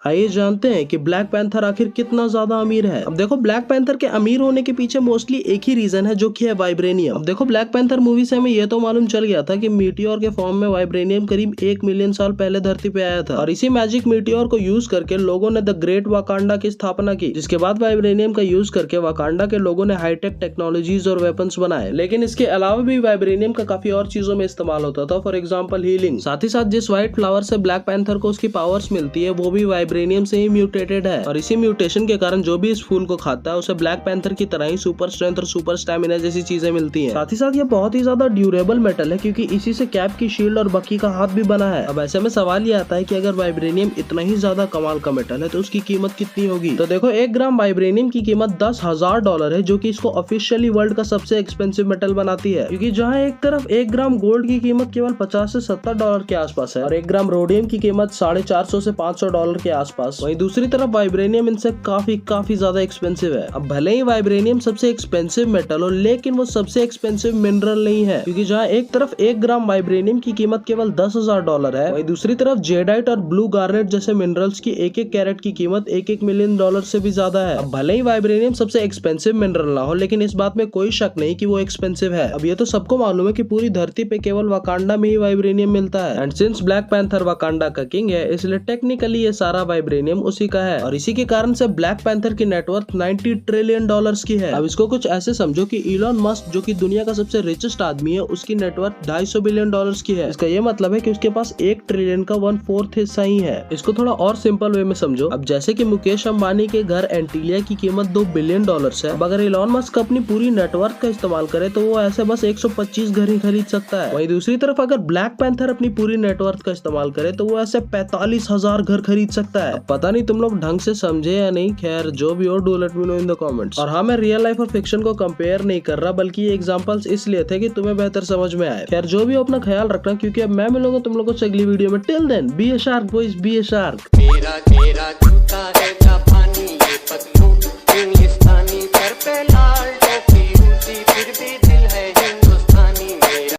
आइए जानते हैं कि ब्लैक पैंथर आखिर कितना ज्यादा अमीर है। अब देखो, ब्लैक पैंथर के अमीर होने के पीछे मोस्टली एक ही रीजन है, जो कि है वाइब्रेनियम। अब देखो, ब्लैक पैंथर मूवी से हमें यह तो मालूम चल गया था कि मीटियोर के फॉर्म में वाइब्रेनियम करीब 1 मिलियन साल पहले धरती पे आया था, और इसी मैजिक मीटियोर को यूज करके लोगों ने द ग्रेट वाकांडा की स्थापना की, जिसके बाद वाइब्रेनियम का यूज करके वाकांडा के लोगों ने हाईटेक टेक्नोलॉजीज और वेपन्स बनाए। लेकिन इसके अलावा भी वाइब्रेनियम का काफी और चीजों में इस्तेमाल होता था, फॉर एग्जाम्पल हीलिंग। साथ ही साथ जिस व्हाइट फ्लावर से ब्लैक पैंथर को उसकी पावर्स मिलती है, वो भी वाइब्रेनियम से ही म्यूटेटेड है, और इसी म्यूटेशन के कारण जो भी इस फूल को खाता है उसे ब्लैक पैंथर की तरह ही सुपर स्ट्रेंथ और सुपर स्टैमिना जैसी चीजें मिलती हैं। साथ ही साथ ये बहुत ही ज्यादा ड्यूरेबल मेटल है, क्योंकि इसी से कैप की शील्ड और बकी का हाथ भी बना है। अब ऐसे में सवाल ये आता है कि अगर वाइब्रेनियम इतना ही ज्यादा कमाल का मेटल है तो उसकी कीमत कितनी होगी। तो देखो, 1 ग्राम वाइब्रेनियम की कीमत $10,000 है, जो कि इसको ऑफिशियली वर्ल्ड का सबसे एक्सपेंसिव मेटल बनाती है। क्योंकि जहाँ एक तरफ 1 ग्राम गोल्ड की कीमत केवल $50 से $70 के आसपास है, और 1 ग्राम रोडियम की कीमत $450 से $500 के आसपास, वहीं दूसरी तरफ वाइब्रेनियम इनसे काफी ज्यादा एक्सपेंसिव है। अब भले ही वाइब्रेनियम सबसे एक्सपेंसिव मेटल हो, लेकिन वो सबसे एक्सपेंसिव मिनरल नहीं है, क्योंकि जहाँ एक तरफ 1 ग्राम वाइब्रेनियम की कीमत केवल $10,000 है, वहीं दूसरी तरफ जेडाइट और ब्लू गार्नेट जैसे मिनरल्स की एक कैरेट की कीमत $1 मिलियन से भी ज्यादा है। अब भले ही वाइब्रेनियम सबसे एक्सपेंसिव मिनरल ना हो, लेकिन इस बात में कोई शक नहीं कि वो एक्सपेंसिव है। अब ये तो सबको मालूम है कि पूरी धरती पे केवल वाकांडा में ही वाइब्रेनियम मिलता है, and since black panther Wakanda का किंग है, इसलिए टेक्निकली ये सारा वाइब्रेनियम उसी का है, और इसी के कारण से ब्लैक पैंथर की नेटवर्थ $90 ट्रिलियन की है। अब इसको कुछ ऐसे समझो कि इलॉन मस्क, जो कि दुनिया का सबसे रिचेस्ट आदमी है, उसकी नेटवर्थ $250 बिलियन की है। इसका ये मतलब है कि उसके पास 1 ट्रिलियन का 1/4 हिस्सा ही है। इसको थोड़ा और सिंपल वे में समझो। अब जैसे कि मुकेश अंबानी के घर एंटीलिया की कीमत $2 बिलियन है, अब अगर इलॉन मस्क अपनी पूरी नेटवर्थ का इस्तेमाल करे तो वो ऐसे बस 125 घर ही खरीद सकता है। वहीं दूसरी तरफ अगर ब्लैक पैंथर अपनी पूरी नेटवर्थ का इस्तेमाल करे तो वो ऐसे 45,000 घर खरीद सकता है। पता नहीं तुम लोग ढंग से समझे या नहीं, खैर जो भी हो, do let me know in the comments. और हाँ, मैं रियल लाइफ और फिक्शन को कंपेयर नहीं कर रहा, बल्कि ये एग्जांपल्स इसलिए थे कि तुम्हें बेहतर समझ में आए। खैर जो भी हो, अपना ख्याल रखना, क्योंकि अब मैं मिलूंगा तुम लोगों से अगली वीडियो में। टिल देन बी ए शार्क बॉयज, बी ए शार्क।